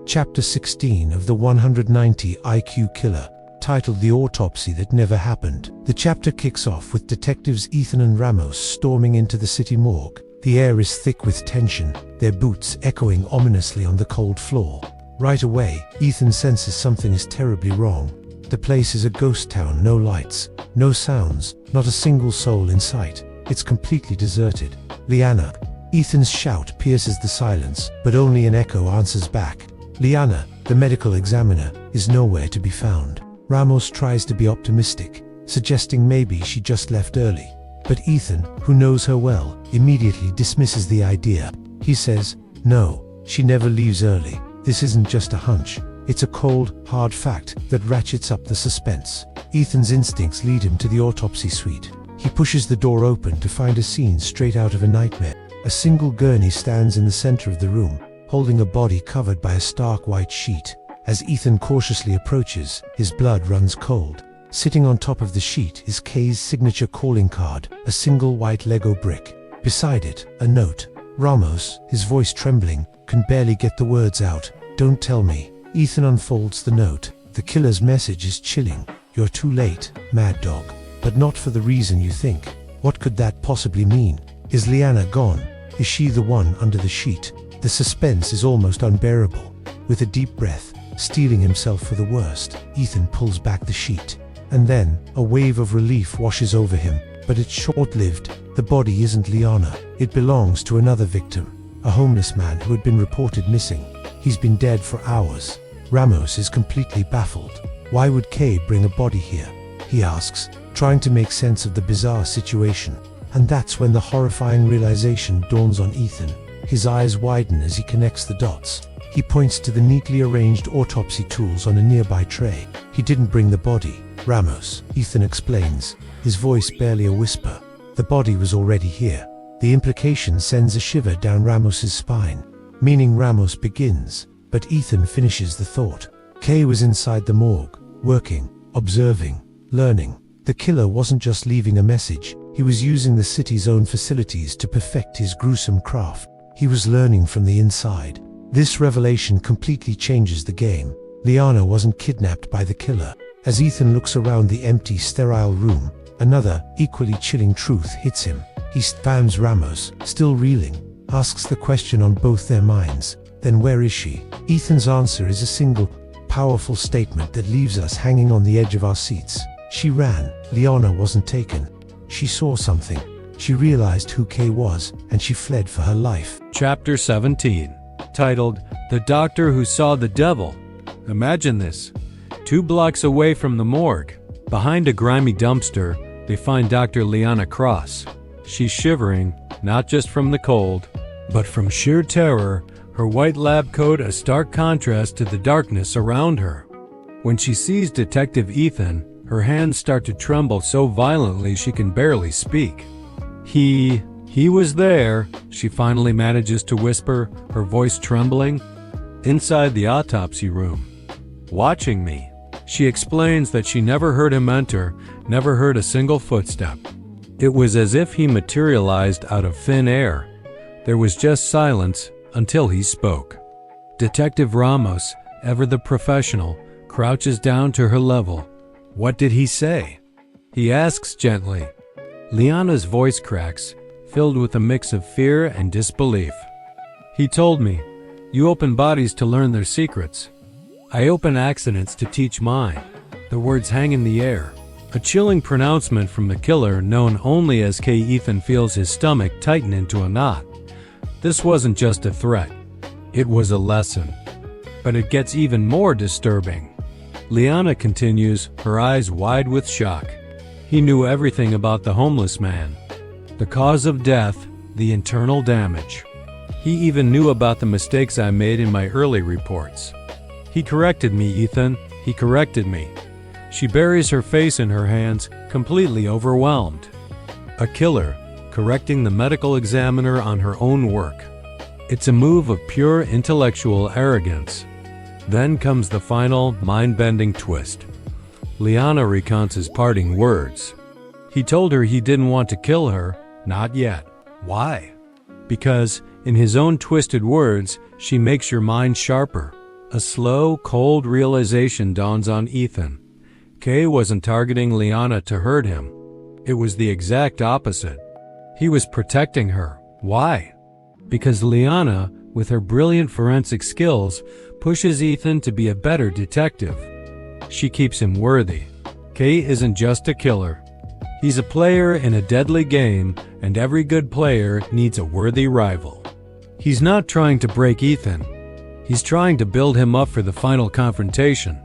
Chapter 16 of the 190 IQ Killer, titled The Autopsy That Never Happened. The chapter kicks off with detectives Ethan and Ramos storming into the city morgue. The air is thick with tension, their boots echoing ominously on the cold floor. Right away, Ethan senses something is terribly wrong. The place is a ghost town, no lights, no sounds, not a single soul in sight. It's completely deserted. Liana. Ethan's shout pierces the silence, but only an echo answers back. Liana, the medical examiner, is nowhere to be found. Ramos tries to be optimistic, suggesting maybe she just left early. But Ethan, who knows her well, immediately dismisses the idea. He says, "No, she never leaves early. This isn't just a hunch. It's a cold, hard fact that ratchets up the suspense." Ethan's instincts lead him to the autopsy suite. He pushes the door open to find a scene straight out of a nightmare. A single gurney stands in the center of the room, holding a body covered by a stark white sheet. As Ethan cautiously approaches, his blood runs cold. Sitting on top of the sheet is Kay's signature calling card, a single white Lego brick. Beside it, a note. Ramos, his voice trembling, can barely get the words out. "Don't tell me." Ethan unfolds the note. The killer's message is chilling. "You're too late, Mad Dog. But not for the reason you think." What could that possibly mean? Is Liana gone? Is she the one under the sheet? The suspense is almost unbearable. With a deep breath, steeling himself for the worst, Ethan pulls back the sheet. And then, a wave of relief washes over him, but it's short-lived. The body isn't Liana. It belongs to another victim, a homeless man who had been reported missing. He's been dead for hours. Ramos is completely baffled. Why would Kay bring a body here? He asks, trying to make sense of the bizarre situation. And that's when the horrifying realization dawns on Ethan. His eyes widen as he connects the dots. He points to the neatly arranged autopsy tools on a nearby tray. He didn't bring the body, Ramos, Ethan explains, his voice barely a whisper. The body was already here. The implication sends a shiver down Ramos's spine, meaning Ramos begins, but Ethan finishes the thought. Kay was inside the morgue, working, observing, learning. The killer wasn't just leaving a message, he was using the city's own facilities to perfect his gruesome craft. He was learning from the inside. This revelation completely changes the game. Liana wasn't kidnapped by the killer. As Ethan looks around the empty, sterile room, another, equally chilling truth hits him. He spams Ramos, still reeling, asks the question on both their minds. Then where is she? Ethan's answer is a single, powerful statement that leaves us hanging on the edge of our seats. She ran. Liana wasn't taken. She saw something. She realized who Kay was, and she fled for her life. Chapter 17, titled The Doctor Who Saw the Devil. Imagine this. 2 blocks away from the morgue, behind a grimy dumpster, they find Dr. Liana Cross. She's shivering, not just from the cold, but from sheer terror, her white lab coat a stark contrast to the darkness around her. When she sees Detective Ethan, her hands start to tremble so violently she can barely speak. He was there, she finally manages to whisper, her voice trembling. Inside the autopsy room. Watching me. She explains that she never heard him enter, never heard a single footstep. It was as if he materialized out of thin air. There was just silence until he spoke. Detective Ramos, ever the professional, crouches down to her level. What did he say? He asks gently. Liana's voice cracks, filled with a mix of fear and disbelief. He told me, "You open bodies to learn their secrets. I open accidents to teach mine." The words hang in the air. A chilling pronouncement from the killer known only as K. Ethan feels his stomach tighten into a knot. This wasn't just a threat. It was a lesson. But it gets even more disturbing. Liana continues, her eyes wide with shock. He knew everything about the homeless man. The cause of death, the internal damage. He even knew about the mistakes I made in my early reports. He corrected me, Ethan. He corrected me. She buries her face in her hands, completely overwhelmed. A killer, correcting the medical examiner on her own work. It's a move of pure intellectual arrogance. Then comes the final, mind-bending twist. Liana recounts his parting words. He told her he didn't want to kill her, not yet. Why? Because, in his own twisted words, she makes your mind sharper. A slow, cold realization dawns on Ethan. Kay wasn't targeting Liana to hurt him. It was the exact opposite. He was protecting her. Why? Because Liana, with her brilliant forensic skills, pushes Ethan to be a better detective. She keeps him worthy. Kay isn't just a killer. He's a player in a deadly game, and every good player needs a worthy rival. He's not trying to break Ethan. He's trying to build him up for the final confrontation.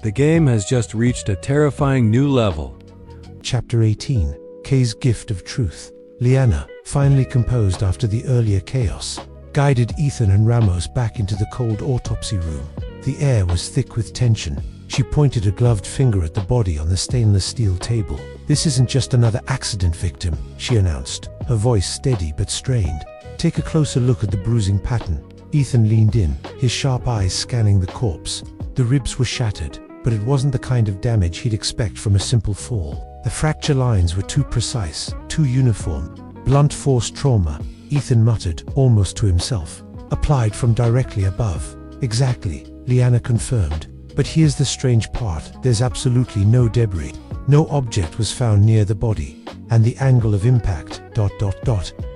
The game has just reached a terrifying new level. Chapter 18. Kay's Gift of Truth. Liana, finally composed after the earlier chaos, guided Ethan and Ramos back into the cold autopsy room. The air was thick with tension. She pointed a gloved finger at the body on the stainless steel table. "This isn't just another accident victim," she announced, her voice steady but strained. "Take a closer look at the bruising pattern." Ethan leaned in, his sharp eyes scanning the corpse. The ribs were shattered, but it wasn't the kind of damage he'd expect from a simple fall. The fracture lines were too precise, too uniform. "Blunt force trauma," Ethan muttered, almost to himself. "Applied from directly above." "Exactly," Liana confirmed. "But here's the strange part. There's absolutely no debris. No object was found near the body. And the angle of impact, ...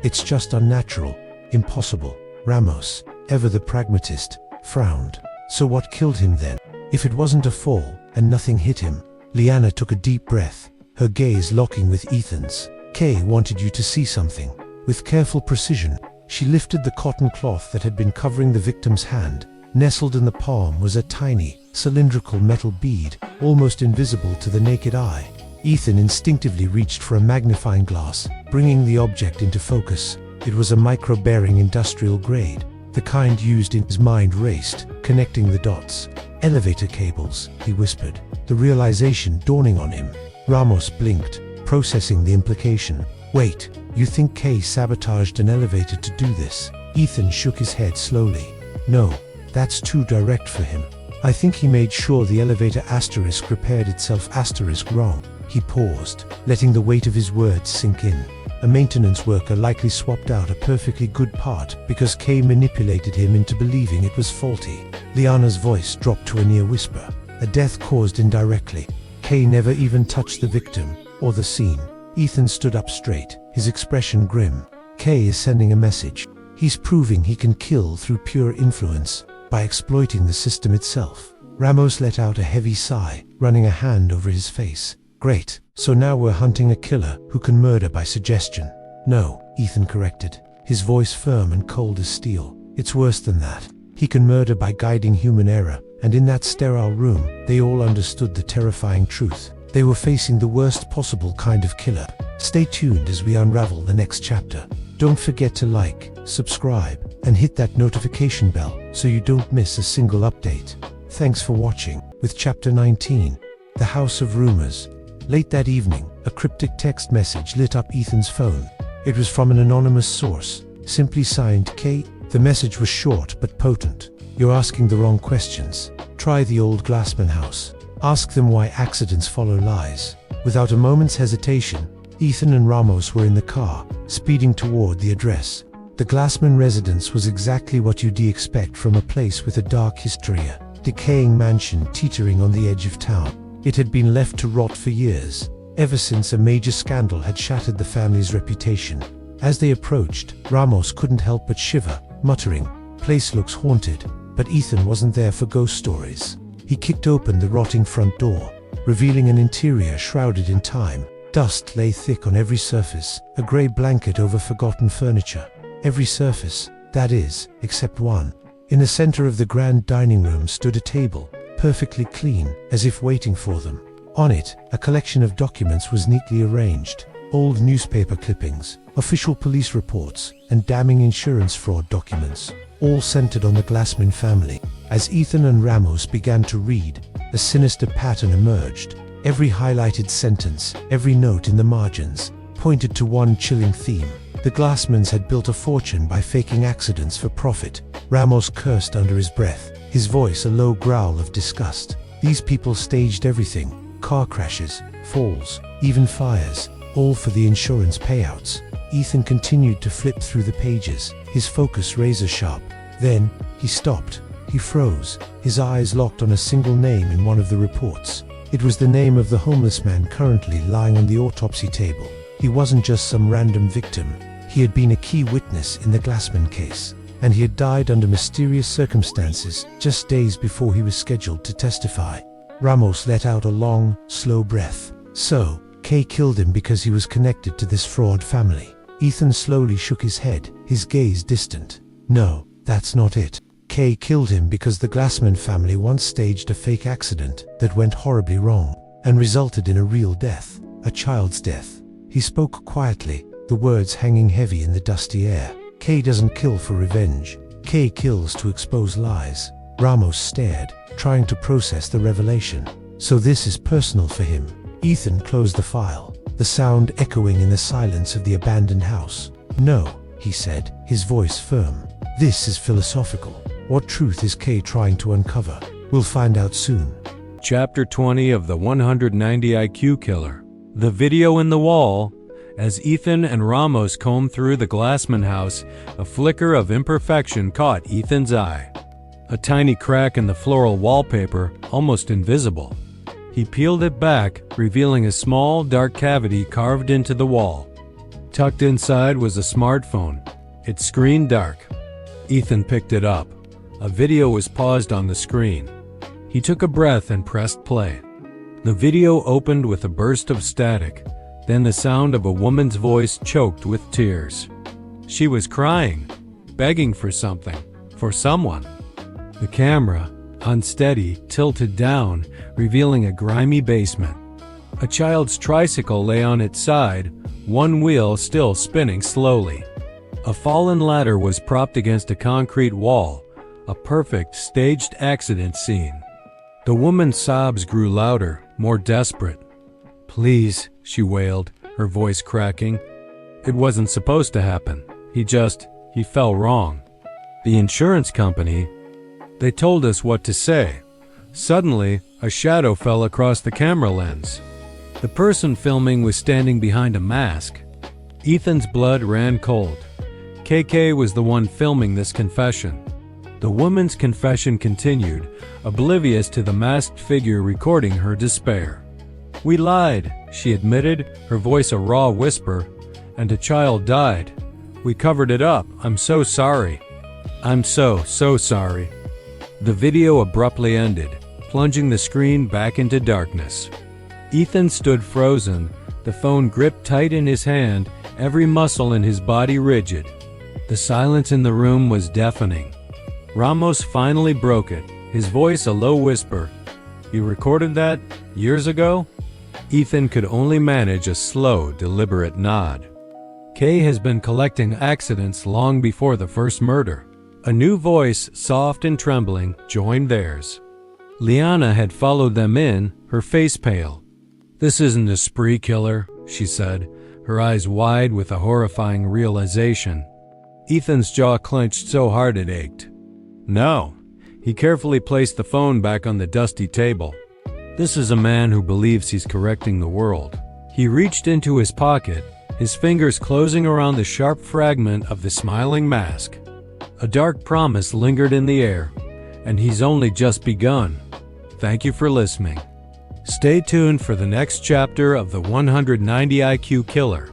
It's just unnatural. Impossible." Ramos, ever the pragmatist, frowned. "So what killed him then? If it wasn't a fall, and nothing hit him?" Liana took a deep breath, her gaze locking with Ethan's. "Kay wanted you to see something." With careful precision, she lifted the cotton cloth that had been covering the victim's hand. Nestled in the palm was a tiny, cylindrical metal bead, almost invisible to the naked eye. Ethan instinctively reached for a magnifying glass, bringing the object into focus. It was a micro-bearing industrial grade, the kind used in his mind raced, connecting the dots. "Elevator cables," he whispered, the realization dawning on him. Ramos blinked, processing the implication. "Wait, you think Kay sabotaged an elevator to do this?" Ethan shook his head slowly. "No, that's too direct for him. I think he made sure the elevator asterisk repaired itself asterisk wrong." He paused, letting the weight of his words sink in. A maintenance worker likely swapped out a perfectly good part because Kay manipulated him into believing it was faulty. Liana's voice dropped to a near whisper. "A death caused indirectly. Kay never even touched the victim, or the scene." Ethan stood up straight, his expression grim. "Kay is sending a message. He's proving he can kill through pure influence, by exploiting the system itself." Ramos let out a heavy sigh, running a hand over his face. "Great, so now we're hunting a killer who can murder by suggestion." "No," Ethan corrected, his voice firm and cold as steel. "It's worse than that. He can murder by guiding human error." And in that sterile room, they all understood the terrifying truth. They were facing the worst possible kind of killer. Stay tuned as we unravel the next chapter. Don't forget to like, subscribe, and hit that notification bell so you don't miss a single update. Thanks for watching. With Chapter 19, The House of Rumors. Late that evening, a cryptic text message lit up Ethan's phone. It was from an anonymous source, simply signed K. The message was short but potent. "You're asking the wrong questions. Try the old Glassman house. Ask them why accidents follow lies." Without a moment's hesitation, Ethan and Ramos were in the car, speeding toward the address. The Glassman residence was exactly what you'd expect from a place with a dark history, a decaying mansion teetering on the edge of town. It had been left to rot for years, ever since a major scandal had shattered the family's reputation. As they approached, Ramos couldn't help but shiver, muttering, "Place looks haunted." But Ethan wasn't there for ghost stories. He kicked open the rotting front door, revealing an interior shrouded in time. Dust lay thick on every surface, a grey blanket over forgotten furniture. Every surface, that is, except one. In the center of the grand dining room stood a table, perfectly clean, as if waiting for them. On it, a collection of documents was neatly arranged. Old newspaper clippings, official police reports, and damning insurance fraud documents, all centered on the Glassman family. As Ethan and Ramos began to read, a sinister pattern emerged. Every highlighted sentence, every note in the margins, pointed to one chilling theme. The Glassmans had built a fortune by faking accidents for profit. Ramos cursed under his breath, his voice a low growl of disgust. These people staged everything: car crashes, falls, even fires, all for the insurance payouts. Ethan continued to flip through the pages, his focus razor sharp. Then, he stopped, He froze, his eyes locked on a single name in one of the reports. It was the name of the homeless man currently lying on the autopsy table. He wasn't just some random victim. He had been a key witness in the Glassman case, and he had died under mysterious circumstances just days before he was scheduled to testify. Ramos let out a long, slow breath. So, Kay killed him because he was connected to this fraud family. Ethan slowly shook his head, his gaze distant. No, that's not it. Kay killed him because the Glassman family once staged a fake accident that went horribly wrong and resulted in a real death, a child's death. He spoke quietly, the words hanging heavy in the dusty air. Kay doesn't kill for revenge. Kay kills to expose lies. Ramos stared, trying to process the revelation. So this is personal for him. Ethan closed the file, the sound echoing in the silence of the abandoned house. No, he said, his voice firm. This is philosophical. What truth is Kay trying to uncover? We'll find out soon. Chapter 20 of the 190 IQ Killer. The video in the wall. As Ethan and Ramos combed through the Glassman house, a flicker of imperfection caught Ethan's eye. A tiny crack in the floral wallpaper, almost invisible. He peeled it back, revealing a small, dark cavity carved into the wall. Tucked inside was a smartphone, its screen dark. Ethan picked it up. A video was paused on the screen. He took a breath and pressed play. The video opened with a burst of static, then the sound of a woman's voice choked with tears. She was crying, begging for something, for someone. The camera, unsteady, tilted down, revealing a grimy basement. A child's tricycle lay on its side, one wheel still spinning slowly. A fallen ladder was propped against a concrete wall, a perfect staged accident scene. The woman's sobs grew louder, more desperate. "Please," she wailed, her voice cracking. It wasn't supposed to happen. He fell wrong. The insurance company, they told us what to say. Suddenly, a shadow fell across the camera lens. The person filming was standing behind a mask. Ethan's blood ran cold. KK was the one filming this confession. The woman's confession continued, oblivious to the masked figure recording her despair. "We lied," she admitted, her voice a raw whisper, "and a child died. We covered it up. I'm so sorry. I'm so sorry." The video abruptly ended, plunging the screen back into darkness. Ethan stood frozen, the phone gripped tight in his hand, every muscle in his body rigid. The silence in the room was deafening. Ramos finally broke it, his voice a low whisper. "You recorded that? Years ago?" Ethan could only manage a slow, deliberate nod. Kay has been collecting accidents long before the first murder. A new voice, soft and trembling, joined theirs. Liana had followed them in, her face pale. "This isn't a spree killer," she said, her eyes wide with a horrifying realization. Ethan's jaw clenched so hard it ached. "No." He carefully placed the phone back on the dusty table. "This is a man who believes he's correcting the world." He reached into his pocket, his fingers closing around the sharp fragment of the smiling mask. A dark promise lingered in the air, and he's only just begun. Thank you for listening. Stay tuned for the next chapter of the 190 IQ Killer.